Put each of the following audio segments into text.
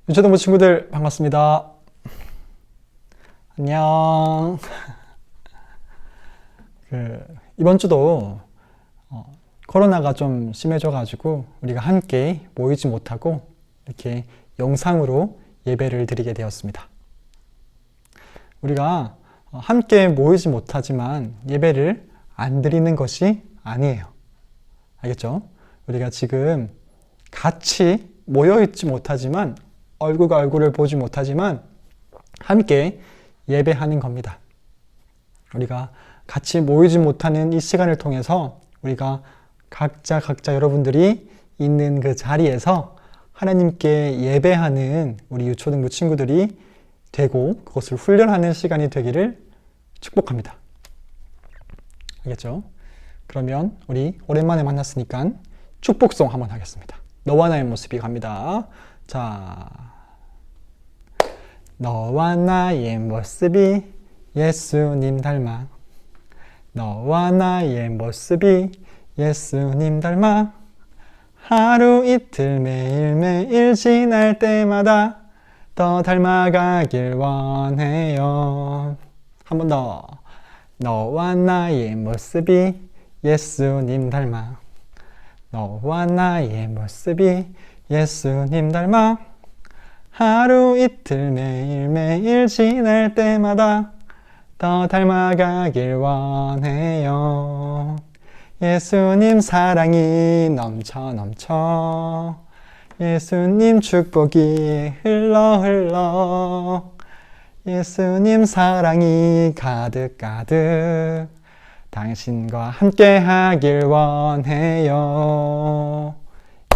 유초등부 친구들 반갑습니다. 안녕. 이번 주도 코로나가 좀 심해져가지고 우리가 함께 모이지 못하고 이렇게 영상으로 예배를 드리게 되었습니다. 우리가 함께 모이지 못하지만 예배를 안 드리는 것이 아니에요. 알겠죠? 우리가 지금 같이 모여있지 못하지만 얼굴과 얼굴을 보지 못하지만 함께 예배하는 겁니다. 우리가 같이 모이지 못하는 이 시간을 통해서 우리가 각자 여러분들이 있는 그 자리에서 하나님께 예배하는 우리 유초등부 친구들이 되고 그것을 훈련하는 시간이 되기를 축복합니다. 알겠죠? 그러면 우리 오랜만에 만났으니까 축복송 한번 하겠습니다. 너와 나의 모습이 갑니다. 자, 너와 나의 모습이 예수님 닮아. 너와 나의 모습이 예수님 닮아. 하루 이틀 매일매일 지날 때마다 더 닮아가길 원해요. 한 번 더. 너와 나의 모습이 예수님 닮아. 너와 나의 모습이 예수님 닮아. 하루 이틀 매일매일 지날 때마다 더 닮아가길 원해요. 예수님 사랑이 넘쳐 예수님 축복이 흘러 예수님 사랑이 가득 당신과 함께 하길 원해요.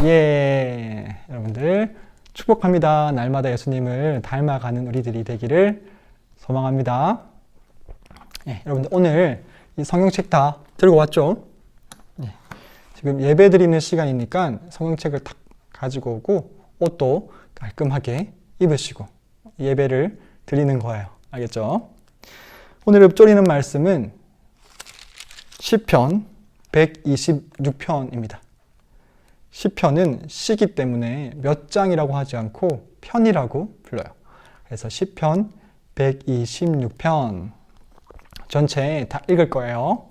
예, 여러분들 축복합니다. 날마다 예수님을 닮아가는 우리들이 되기를 소망합니다. 예, 여러분들 오늘 이 성경책 다 들고 왔죠? 예, 지금 예배 드리는 시간이니까 성경책을 딱 가지고 오고 옷도 깔끔하게 입으시고 예배를 드리는 거예요. 알겠죠? 오늘 읊조리는 말씀은 시편 126편입니다. 시편은 시기 때문에 몇 장이라고 하지 않고 편이라고 불러요. 그래서 시편 126편 전체 다 읽을 거예요.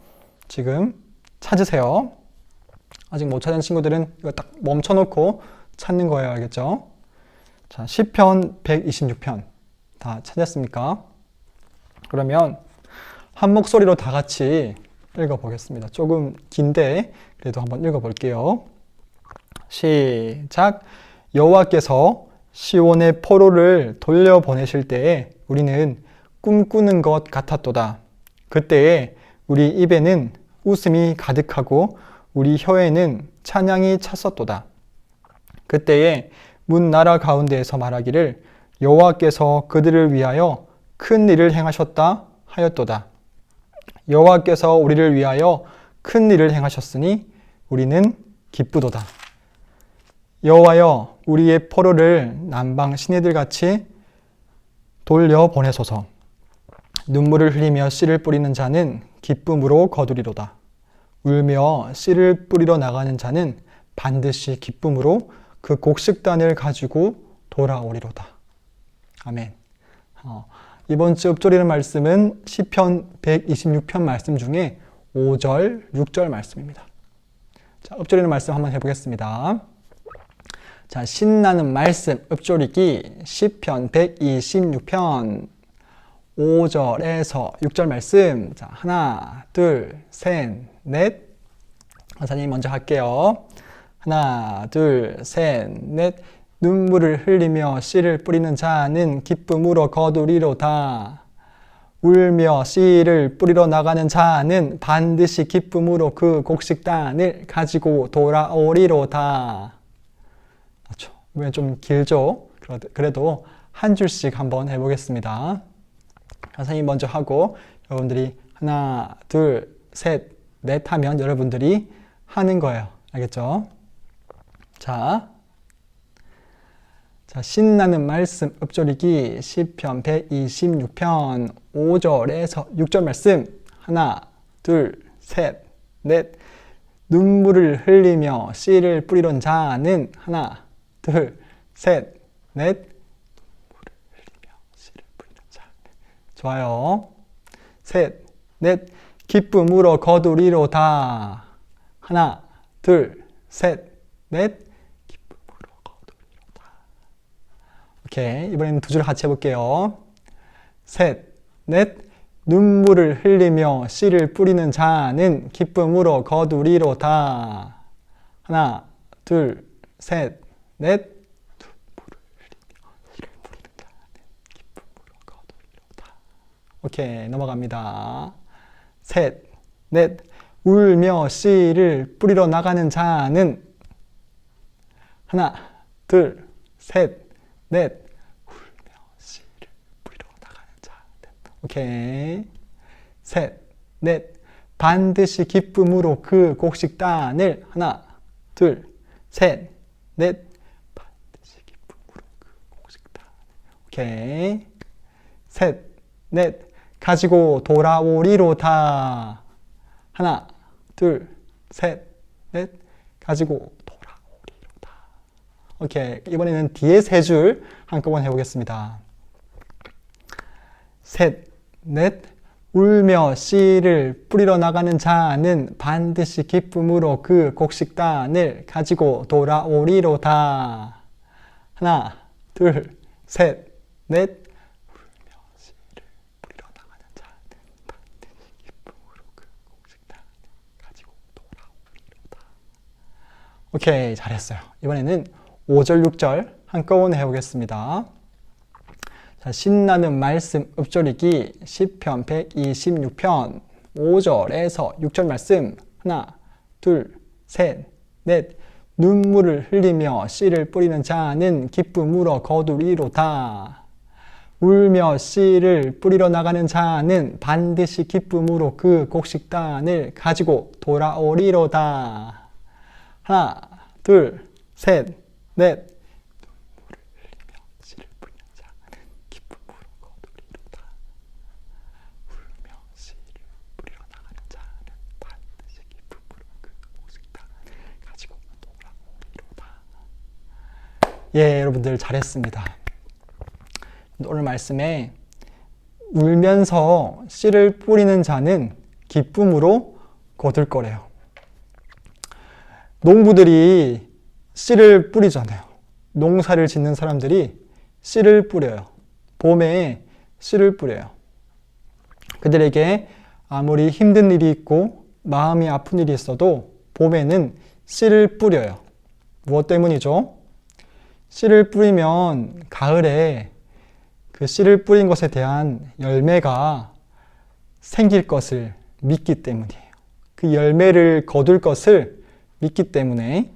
지금 찾으세요. 아직 못 찾은 친구들은 이거 딱 멈춰놓고 찾는 거예요. 알겠죠? 자, 시편 126편 다 찾았습니까? 그러면 한 목소리로 다 같이 읽어보겠습니다. 조금 긴데 그래도 한번 읽어볼게요. 시작. 여호와께서 시온의 포로를 돌려보내실 때에 우리는 꿈꾸는 것 같았도다. 그때에 우리 입에는 웃음이 가득하고 우리 혀에는 찬양이 찼었도다. 그때에 문 나라 가운데에서 말하기를 여호와께서 그들을 위하여 큰 일을 행하셨다 하였도다. 여호와께서 우리를 위하여 큰 일을 행하셨으니 우리는 기쁘도다. 여호와여 우리의 포로를 남방 시내들같이 돌려보내소서. 눈물을 흘리며 씨를 뿌리는 자는 기쁨으로 거두리로다. 울며 씨를 뿌리러 나가는 자는 반드시 기쁨으로 그 곡식단을 가지고 돌아오리로다. 아멘. 이번 주 읊조리는 말씀은 시편 126편 말씀 중에 5절, 6절 말씀입니다. 자, 읊조리는 말씀 한번 해보겠습니다. 자, 신나는 말씀 읊조리기 시편 126편 5절에서 6절 말씀. 자, 하나, 둘, 셋, 넷. 선생님 먼저 할게요. 하나, 둘, 셋, 넷. 눈물을 흘리며 씨를 뿌리는 자는 기쁨으로 거두리로다. 울며 씨를 뿌리러 나가는 자는 반드시 기쁨으로 그 곡식단을 가지고 돌아오리로다. 그렇죠. 이번엔 좀 길죠? 그래도 한 줄씩 한번 해보겠습니다. 선생님 먼저 하고 여러분들이 하나, 둘, 셋, 넷 하면 여러분들이 하는 거예요. 알겠죠? 자, 신나는 말씀 읊조리기 시편 126편 5절에서 6절 말씀. 하나, 둘, 셋, 넷. 눈물을 흘리며 씨를 뿌리던 자는 하나, 둘, 셋, 넷. 좋아요. 셋, 넷. 기쁨으로 거두리로다. 하나, 둘, 셋, 넷. 기쁨으로 거두리로다. 오케이. 이번에는 두 줄 같이 해볼게요. 셋, 넷. 눈물을 흘리며 씨를 뿌리는 자는 기쁨으로 거두리로다. 하나, 둘, 셋, 넷. 눈물을 흘리며 씨를 뿌리는 자는 기쁨으로 거두리로다. 오케이, 넘어갑니다. 셋, 넷. 울며 씨를 뿌리러 나가는 자는 하나, 둘, 셋, 넷. 울며 씨를 뿌리러 나가는 자는 오케이. 셋, 넷. 반드시 기쁨으로 그 곡식단을 하나, 둘, 셋, 넷. 반드시 기쁨으로 그 곡식단을 오케이. 셋, 넷. 가지고 돌아오리로다. 하나, 둘, 셋, 넷. 가지고 돌아오리로다. 오케이. 이번에는 뒤에 세 줄 한꺼번에 해보겠습니다. 셋, 넷. 울며 씨를 뿌리러 나가는 자는 반드시 기쁨으로 그 곡식단을 가지고 돌아오리로다. 하나, 둘, 셋, 넷. 울며 씨를 뿌리러 나가는 자는 반드시 기쁨으로 그 곡식단을 가지고 돌아오리로다. 오케이, 잘했어요. 이번에는 5절, 6절 한꺼번에 해보겠습니다. 자, 신나는 말씀 읊조리기 시편 126편 5절에서 6절 말씀 하나, 둘, 셋, 넷. 눈물을 흘리며 씨를 뿌리는 자는 기쁨으로 거두리로다. 울며 씨를 뿌리러 나가는 자는 반드시 기쁨으로 그 곡식단을 가지고 돌아오리로다. 하나, 둘, 셋, 넷. 예, 여러분들 잘했습니다. 오늘 말씀에 울면서 씨를 뿌리는 자는 기쁨으로 거둘 거래요. 농부들이 씨를 뿌리잖아요. 농사를 짓는 사람들이 씨를 뿌려요. 봄에 씨를 뿌려요. 그들에게 아무리 힘든 일이 있고 마음이 아픈 일이 있어도 봄에는 씨를 뿌려요. 무엇 때문이죠? 씨를 뿌리면 가을에 그 씨를 뿌린 것에 대한 열매가 생길 것을 믿기 때문이에요. 그 열매를 거둘 것을 믿기 때문에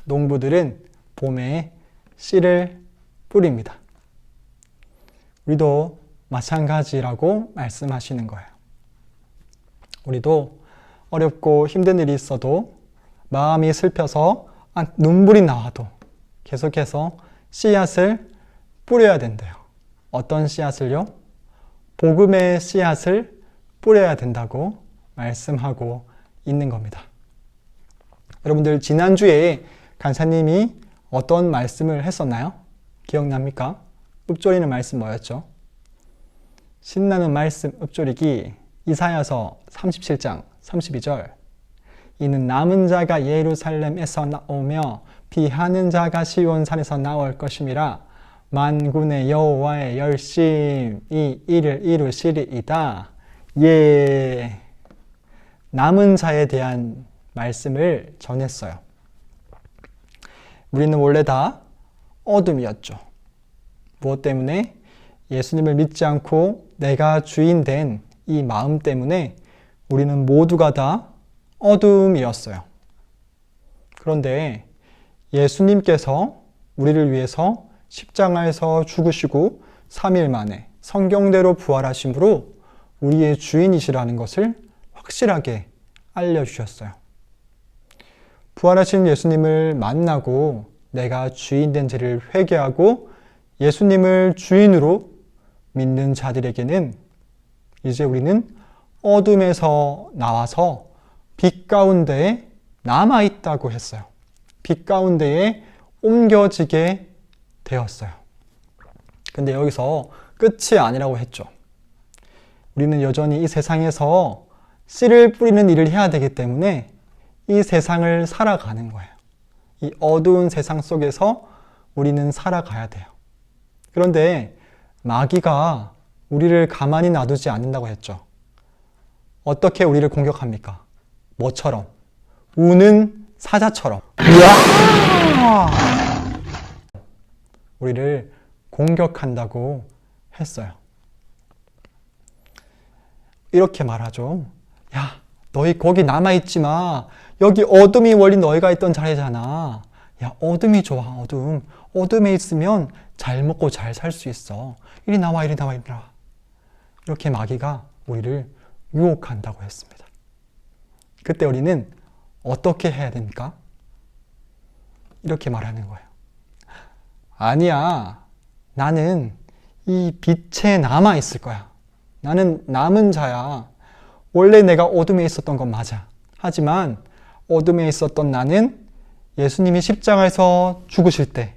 농부들은 봄에 씨를 뿌립니다. 우리도 마찬가지라고 말씀하시는 거예요. 우리도 어렵고 힘든 일이 있어도 마음이 슬퍼서 눈물이 나와도 계속해서 씨앗을 뿌려야 된대요. 어떤 씨앗을요? 복음의 씨앗을 뿌려야 된다고 말씀하고 있는 겁니다. 여러분들 지난주에 간사님이 어떤 말씀을 했었나요? 기억납니까? 읊조리는 말씀 뭐였죠? 신나는 말씀 읊조리기 이사야서 37장 32절. 이는 남은 자가 예루살렘에서 나오며 피하는 자가 시온산에서 나올 것임이라. 만군의 여호와의 열심이 이를 이루시리이다. 예, 남은 자에 대한 말씀을 전했어요. 우리는 원래 다 어둠이었죠. 무엇 때문에? 예수님을 믿지 않고 내가 주인 된 이 마음 때문에 우리는 모두가 다 어둠이었어요. 그런데 예수님께서 우리를 위해서 십자가에서 죽으시고 3일 만에 성경대로 부활하심으로 우리의 주인이시라는 것을 확실하게 알려주셨어요. 부활하신 예수님을 만나고 내가 주인 된 죄를 회개하고 예수님을 주인으로 믿는 자들에게는 이제 우리는 어둠에서 나와서 빛 가운데에 남아있다고 했어요. 빛 가운데에 옮겨지게 되었어요. 근데 여기서 끝이 아니라고 했죠. 우리는 여전히 이 세상에서 씨를 뿌리는 일을 해야 되기 때문에 이 세상을 살아가는 거예요. 이 어두운 세상 속에서 우리는 살아가야 돼요. 그런데 마귀가 우리를 가만히 놔두지 않는다고 했죠. 어떻게 우리를 공격합니까? 뭐처럼? 우는 사자처럼. 우리를 공격한다고 했어요. 이렇게 말하죠. 야, 너희 거기 남아있지 마. 여기 어둠이 원래 너희가 있던 자리잖아. 야, 어둠이 좋아, 어둠. 어둠에 있으면 잘 먹고 잘 살 수 있어. 이리 나와, 이리 나와, 이리 나와. 이렇게 마귀가 우리를 유혹한다고 했습니다. 그때 우리는 어떻게 해야 됩니까? 이렇게 말하는 거예요. 아니야, 나는 이 빛에 남아 있을 거야. 나는 남은 자야. 원래 내가 어둠에 있었던 건 맞아. 하지만 어둠에 있었던 나는 예수님이 십자가에서 죽으실 때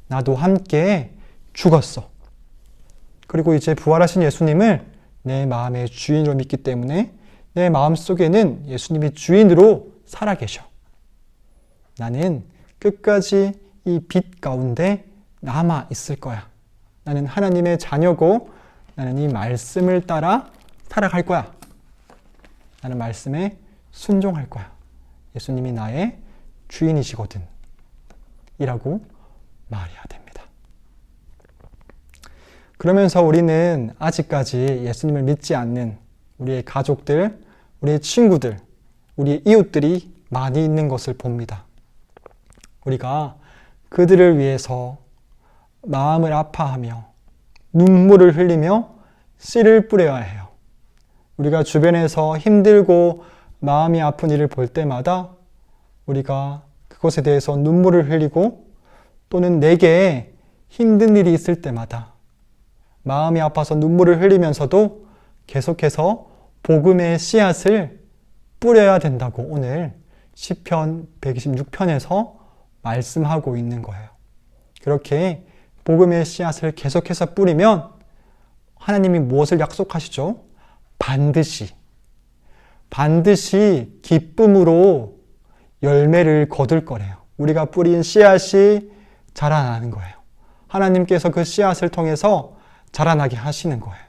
나도 함께 죽었어. 그리고 이제 부활하신 예수님을 내 마음의 주인으로 믿기 때문에 내 마음속에는 예수님이 주인으로 살아계셔. 나는 끝까지 이 빛 가운데 남아 있을 거야. 나는 하나님의 자녀고 나는 이 말씀을 따라 살아갈 거야. 나는 말씀에 순종할 거야. 예수님이 나의 주인이시거든. 이라고 말해야 됩니다. 그러면서 우리는 아직까지 예수님을 믿지 않는 우리의 가족들, 우리의 친구들, 우리의 이웃들이 많이 있는 것을 봅니다. 우리가 그들을 위해서 마음을 아파하며 눈물을 흘리며 씨를 뿌려야 해요. 우리가 주변에서 힘들고 마음이 아픈 일을 볼 때마다 우리가 그것에 대해서 눈물을 흘리고 또는 내게 힘든 일이 있을 때마다 마음이 아파서 눈물을 흘리면서도 계속해서 복음의 씨앗을 뿌려야 된다고 오늘 시편 126편에서 말씀하고 있는 거예요. 그렇게 복음의 씨앗을 계속해서 뿌리면 하나님이 무엇을 약속하시죠? 반드시 기쁨으로 열매를 거둘 거래요. 우리가 뿌린 씨앗이 자라나는 거예요. 하나님께서 그 씨앗을 통해서 자라나게 하시는 거예요.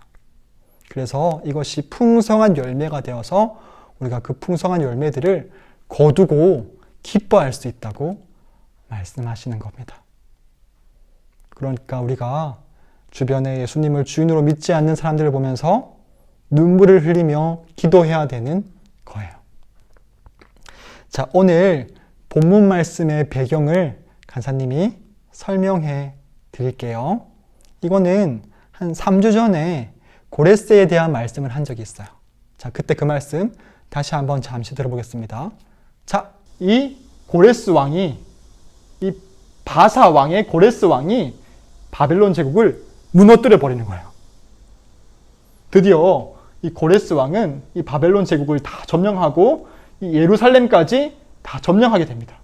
그래서 이것이 풍성한 열매가 되어서 우리가 그 풍성한 열매들을 거두고 기뻐할 수 있다고 말씀하시는 겁니다. 그러니까 우리가 주변에 예수님을 주인으로 믿지 않는 사람들을 보면서 눈물을 흘리며 기도해야 되는 거예요. 자, 오늘 본문 말씀의 배경을 간사님이 설명해 드릴게요. 이거는 한 3주 전에 고레스에 대한 말씀을 한 적이 있어요. 자, 그때 그 말씀 다시 한번 잠시 들어보겠습니다. 자, 이 고레스 왕이, 이 바사 왕의 고레스 왕이 바벨론 제국을 무너뜨려 버리는 거예요. 드디어 이 고레스 왕은 이 바벨론 제국을 다 점령하고 이 예루살렘까지 다 점령하게 됩니다.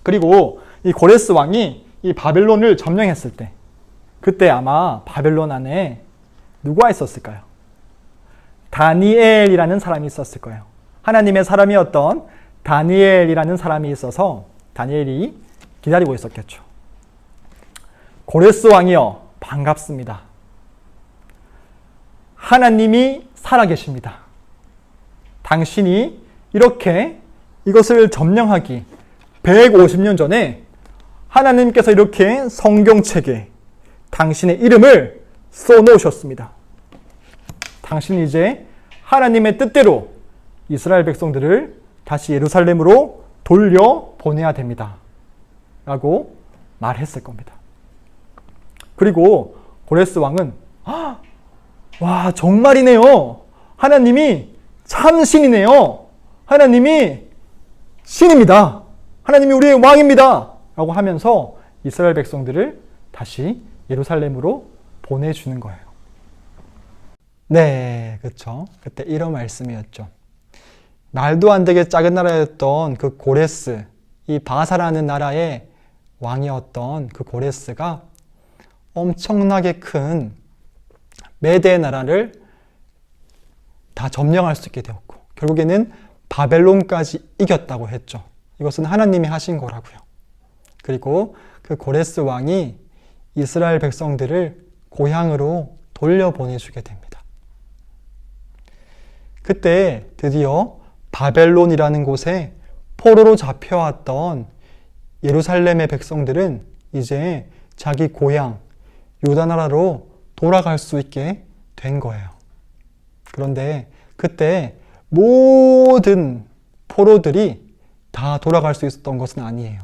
그리고 이 고레스 왕이 이 바벨론을 점령했을 때 그때 아마 바벨론 안에 누가 있었을까요? 다니엘이라는 사람이 있었을 거예요. 하나님의 사람이었던 다니엘이라는 사람이 있어서 다니엘이 기다리고 있었겠죠. 고레스 왕이여, 반갑습니다. 하나님이 살아계십니다. 당신이 이렇게 이것을 점령하기 150년 전에 하나님께서 이렇게 성경책에 당신의 이름을 써놓으셨습니다. 당신은 이제 하나님의 뜻대로 이스라엘 백성들을 다시 예루살렘으로 돌려보내야 됩니다. 라고 말했을 겁니다. 그리고 고레스 왕은 와, 정말이네요. 하나님이 참 신이네요. 하나님이 신입니다. 하나님이 우리의 왕입니다. 라고 하면서 이스라엘 백성들을 다시 예루살렘으로 보내주는 거예요. 네, 그렇죠. 그때 이런 말씀이었죠. 말도 안 되게 작은 나라였던 그 고레스, 이 바사라는 나라의 왕이었던 그 고레스가 엄청나게 큰 메대 나라를 다 점령할 수 있게 되었고 결국에는 바벨론까지 이겼다고 했죠. 이것은 하나님이 하신 거라고요. 그리고 그 고레스 왕이 이스라엘 백성들을 고향으로 돌려보내주게 됩니다. 그때 드디어 바벨론이라는 곳에 포로로 잡혀왔던 예루살렘의 백성들은 이제 자기 고향 유다 나라로 돌아갈 수 있게 된 거예요. 그런데 그때 모든 포로들이 다 돌아갈 수 있었던 것은 아니에요.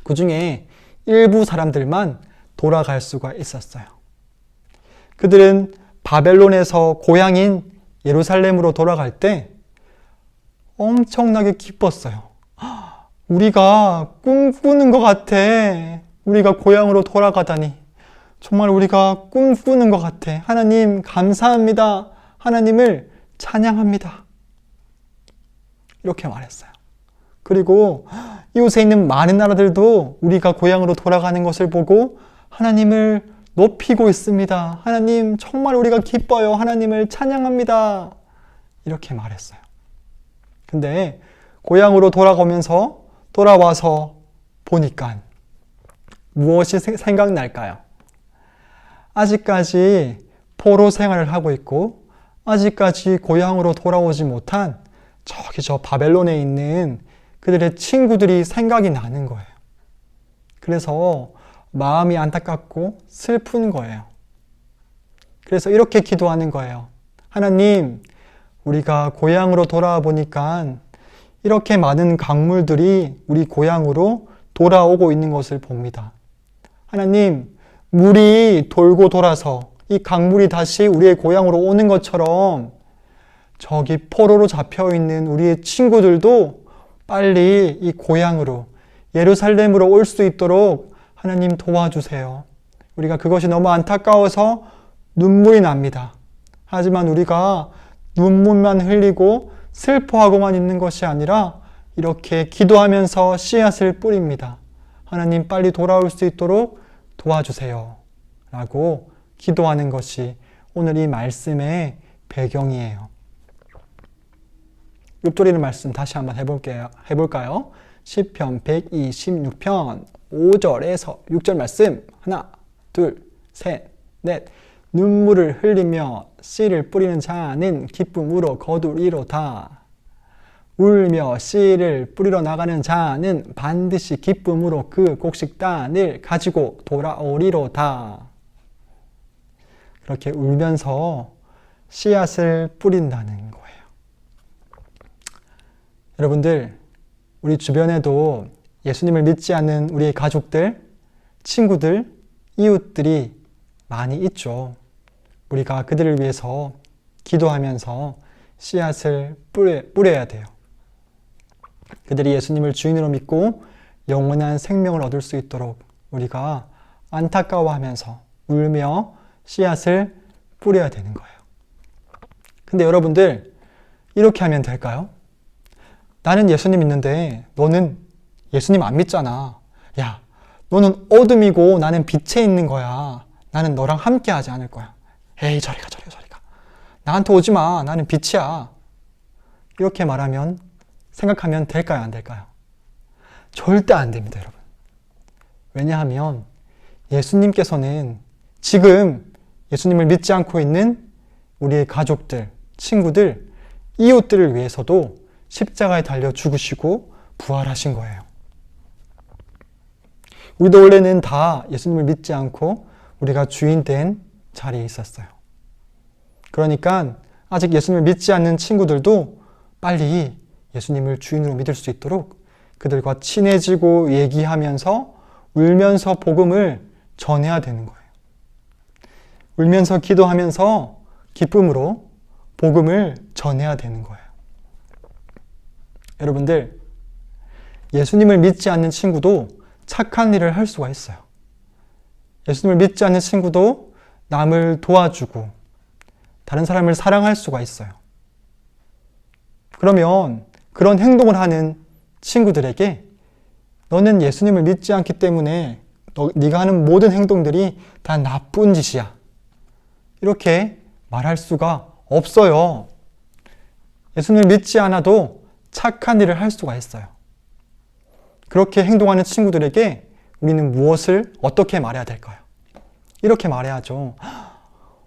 그 중에 일부 사람들만 돌아갈 수가 있었어요. 그들은 바벨론에서 고향인 예루살렘으로 돌아갈 때 엄청나게 기뻤어요. 우리가 꿈꾸는 것 같아. 우리가 고향으로 돌아가다니. 정말 우리가 꿈꾸는 것 같아. 하나님 감사합니다. 하나님을 찬양합니다. 이렇게 말했어요. 그리고 이곳에 있는 많은 나라들도 우리가 고향으로 돌아가는 것을 보고 하나님을 높이고 있습니다. 하나님 정말 우리가 기뻐요. 하나님을 찬양합니다. 이렇게 말했어요. 근데 고향으로 돌아와서 보니까 무엇이 생각날까요? 아직까지 포로 생활을 하고 있고 아직까지 고향으로 돌아오지 못한 저기 저 바벨론에 있는 그들의 친구들이 생각이 나는 거예요. 그래서 마음이 안타깝고 슬픈 거예요. 그래서 이렇게 기도하는 거예요. 하나님, 우리가 고향으로 돌아와 보니까 이렇게 많은 강물들이 우리 고향으로 돌아오고 있는 것을 봅니다. 하나님, 물이 돌고 돌아서 이 강물이 다시 우리의 고향으로 오는 것처럼 저기 포로로 잡혀있는 우리의 친구들도 빨리 이 고향으로 예루살렘으로 올 수 있도록 하나님 도와주세요. 우리가 그것이 너무 안타까워서 눈물이 납니다. 하지만 우리가 눈물만 흘리고 슬퍼하고만 있는 것이 아니라 이렇게 기도하면서 씨앗을 뿌립니다. 하나님 빨리 돌아올 수 있도록 도와주세요. 라고 기도하는 것이 오늘 이 말씀의 배경이에요. 읊조리는 말씀 다시 한번 해볼까요? 시편 126편 5절에서 6절 말씀 하나, 둘, 셋, 넷. 눈물을 흘리며 씨를 뿌리는 자는 기쁨으로 거두리로다. 울며 씨를 뿌리러 나가는 자는 반드시 기쁨으로 그 곡식단을 가지고 돌아오리로다. 그렇게 울면서 씨앗을 뿌린다는 거예요. 여러분들, 우리 주변에도 예수님을 믿지 않는 우리의 가족들, 친구들, 이웃들이 많이 있죠. 우리가 그들을 위해서 기도하면서 씨앗을 뿌려야 돼요. 그들이 예수님을 주인으로 믿고 영원한 생명을 얻을 수 있도록 우리가 안타까워하면서 울며 씨앗을 뿌려야 되는 거예요. 근데 여러분들, 이렇게 하면 될까요? 나는 예수님 믿는데 너는 예수님 안 믿잖아. 야, 너는 어둠이고 나는 빛에 있는 거야. 나는 너랑 함께 하지 않을 거야. 에이, 저리 가. 나한테 오지 마. 나는 빛이야. 이렇게 말하면, 생각하면 될까요? 안 될까요? 절대 안 됩니다, 여러분. 왜냐하면 예수님께서는 지금 예수님을 믿지 않고 있는 우리의 가족들, 친구들, 이웃들을 위해서도 십자가에 달려 죽으시고 부활하신 거예요. 우리도 원래는 다 예수님을 믿지 않고 우리가 주인 된 자리에 있었어요. 그러니까 아직 예수님을 믿지 않는 친구들도 빨리 예수님을 주인으로 믿을 수 있도록 그들과 친해지고 얘기하면서 울면서 복음을 전해야 되는 거예요. 울면서 기도하면서 기쁨으로 복음을 전해야 되는 거예요. 여러분들, 예수님을 믿지 않는 친구도 착한 일을 할 수가 있어요. 예수님을 믿지 않는 친구도 남을 도와주고 다른 사람을 사랑할 수가 있어요. 그러면 그런 행동을 하는 친구들에게 너는 예수님을 믿지 않기 때문에 네가 하는 모든 행동들이 다 나쁜 짓이야. 이렇게 말할 수가 없어요. 예수님을 믿지 않아도 착한 일을 할 수가 있어요. 그렇게 행동하는 친구들에게 우리는 무엇을 어떻게 말해야 될까요? 이렇게 말해야죠.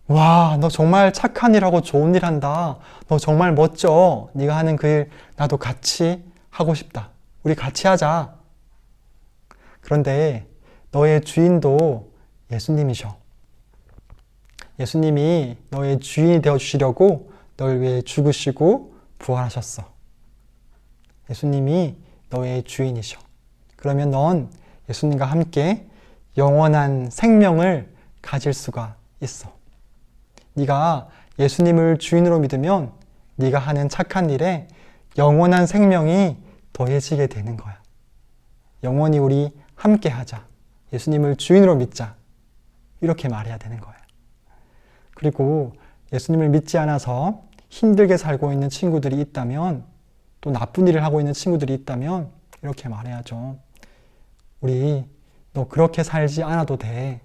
와, 너 정말 착한 일하고 좋은 일 한다. 너 정말 멋져. 네가 하는 그 일 나도 같이 하고 싶다. 우리 같이 하자. 그런데 너의 주인도 예수님이셔. 예수님이 너의 주인이 되어주시려고 널 위해 죽으시고 부활하셨어. 예수님이 너의 주인이셔. 그러면 넌 예수님과 함께 영원한 생명을 가질 수가 있어. 네가 예수님을 주인으로 믿으면 네가 하는 착한 일에 영원한 생명이 더해지게 되는 거야. 영원히 우리 함께 하자. 예수님을 주인으로 믿자. 이렇게 말해야 되는 거예요. 그리고 예수님을 믿지 않아서 힘들게 살고 있는 친구들이 있다면, 또 나쁜 일을 하고 있는 친구들이 있다면 이렇게 말해야죠. 우리 너 그렇게 살지 않아도 돼.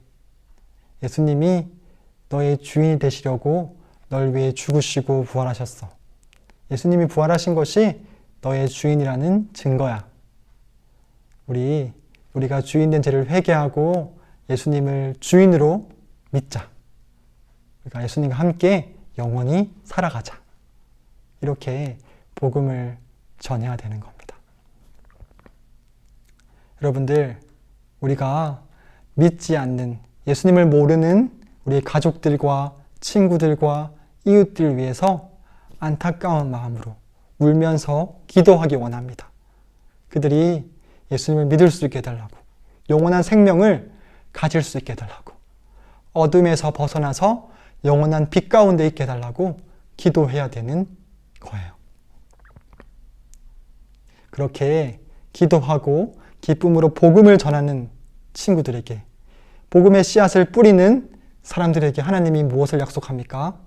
예수님이 너의 주인이 되시려고 널 위해 죽으시고 부활하셨어. 예수님이 부활하신 것이 너의 주인이라는 증거야. 우리가 주인된 죄를 회개하고 예수님을 주인으로 믿자. 우리가 예수님과 함께 영원히 살아가자. 이렇게 복음을 전해야 되는 겁니다. 여러분들, 우리가 믿지 않는, 예수님을 모르는 우리 가족들과 친구들과 이웃들 위해서 안타까운 마음으로 울면서 기도하기 원합니다. 그들이 예수님을 믿을 수 있게 해달라고, 영원한 생명을 가질 수 있게 해달라고, 어둠에서 벗어나서 영원한 빛 가운데 있게 해달라고 기도해야 되는 거예요. 그렇게 기도하고 기쁨으로 복음을 전하는 친구들에게, 복음의 씨앗을 뿌리는 사람들에게 하나님이 무엇을 약속합니까?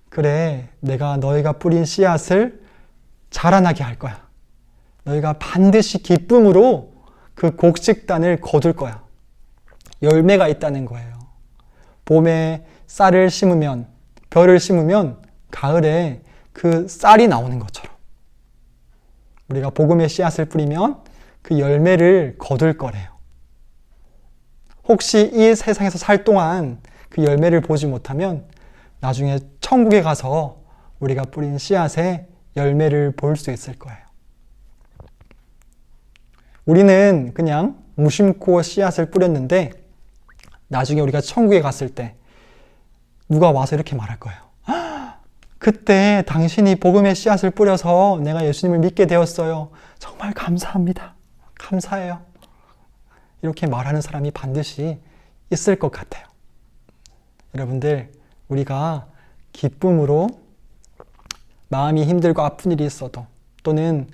그래, 내가 너희가 뿌린 씨앗을 자라나게 할 거야. 너희가 반드시 기쁨으로 그 곡식단을 거둘 거야. 열매가 있다는 거예요. 봄에 쌀을 심으면, 벼를 심으면 가을에 그 쌀이 나오는 것처럼 우리가 복음의 씨앗을 뿌리면 그 열매를 거둘 거래요. 혹시 이 세상에서 살 동안 그 열매를 보지 못하면 나중에 천국에 가서 우리가 뿌린 씨앗의 열매를 볼 수 있을 거예요. 우리는 그냥 무심코 씨앗을 뿌렸는데 나중에 우리가 천국에 갔을 때 누가 와서 이렇게 말할 거예요. 그때 당신이 복음의 씨앗을 뿌려서 내가 예수님을 믿게 되었어요. 정말 감사합니다. 감사해요. 이렇게 말하는 사람이 반드시 있을 것 같아요. 여러분들, 우리가 기쁨으로 마음이 힘들고 아픈 일이 있어도, 또는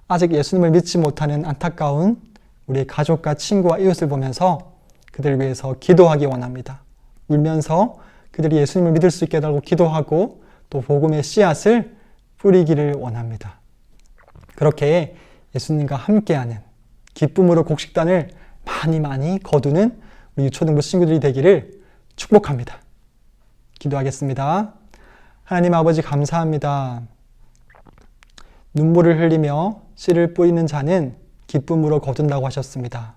아직 예수님을 믿지 못하는 안타까운 우리 가족과 친구와 이웃을 보면서 그들을 위해서 기도하기 원합니다. 울면서 그들이 예수님을 믿을 수 있게 해달라고 기도하고 또 복음의 씨앗을 뿌리기를 원합니다. 그렇게 예수님과 함께하는 기쁨으로 곡식단을 많이 거두는 우리 유초등부 친구들이 되기를 축복합니다. 기도하겠습니다. 하나님 아버지, 감사합니다. 눈물을 흘리며 씨를 뿌리는 자는 기쁨으로 거둔다고 하셨습니다.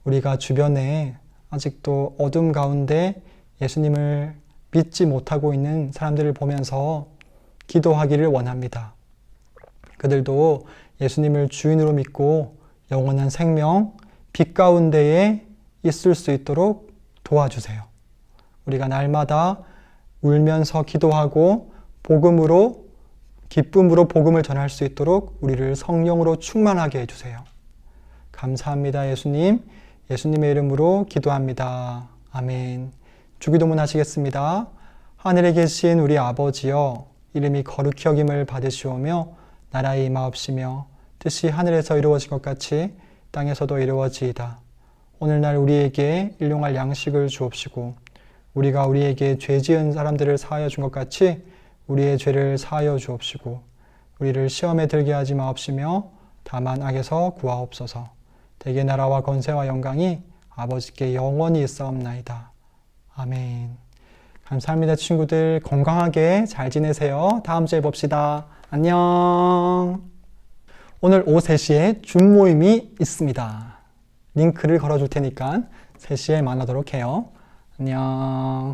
우리가 주변에 아직도 어둠 가운데 예수님을 믿지 못하고 있는 사람들을 보면서 기도하기를 원합니다. 그들도 예수님을 주인으로 믿고 영원한 생명, 빛 가운데에 있을 수 있도록 도와주세요. 우리가 날마다 울면서 기도하고 복음으로, 기쁨으로 복음을 전할 수 있도록 우리를 성령으로 충만하게 해주세요. 감사합니다, 예수님. 예수님의 이름으로 기도합니다. 아멘. 주기도문 하시겠습니다. 하늘에 계신 우리 아버지여, 이름이 거룩히 여김을 받으시오며 나라의 임하옵시며 뜻이 하늘에서 이루어진 것 같이 땅에서도 이루어지이다. 오늘날 우리에게 일용할 양식을 주옵시고 우리가 우리에게 죄 지은 사람들을 사하여 준 것 같이 우리의 죄를 사하여 주옵시고 우리를 시험에 들게 하지 마옵시며 다만 악에서 구하옵소서. 대개 나라와 권세와 영광이 아버지께 영원히 있사옵나이다. 아멘. 감사합니다, 친구들. 건강하게 잘 지내세요. 다음 주에 봅시다. 안녕. 오늘 오후 3시에 줌 모임이 있습니다. 링크를 걸어줄 테니까 3시에 만나도록 해요. 안녕.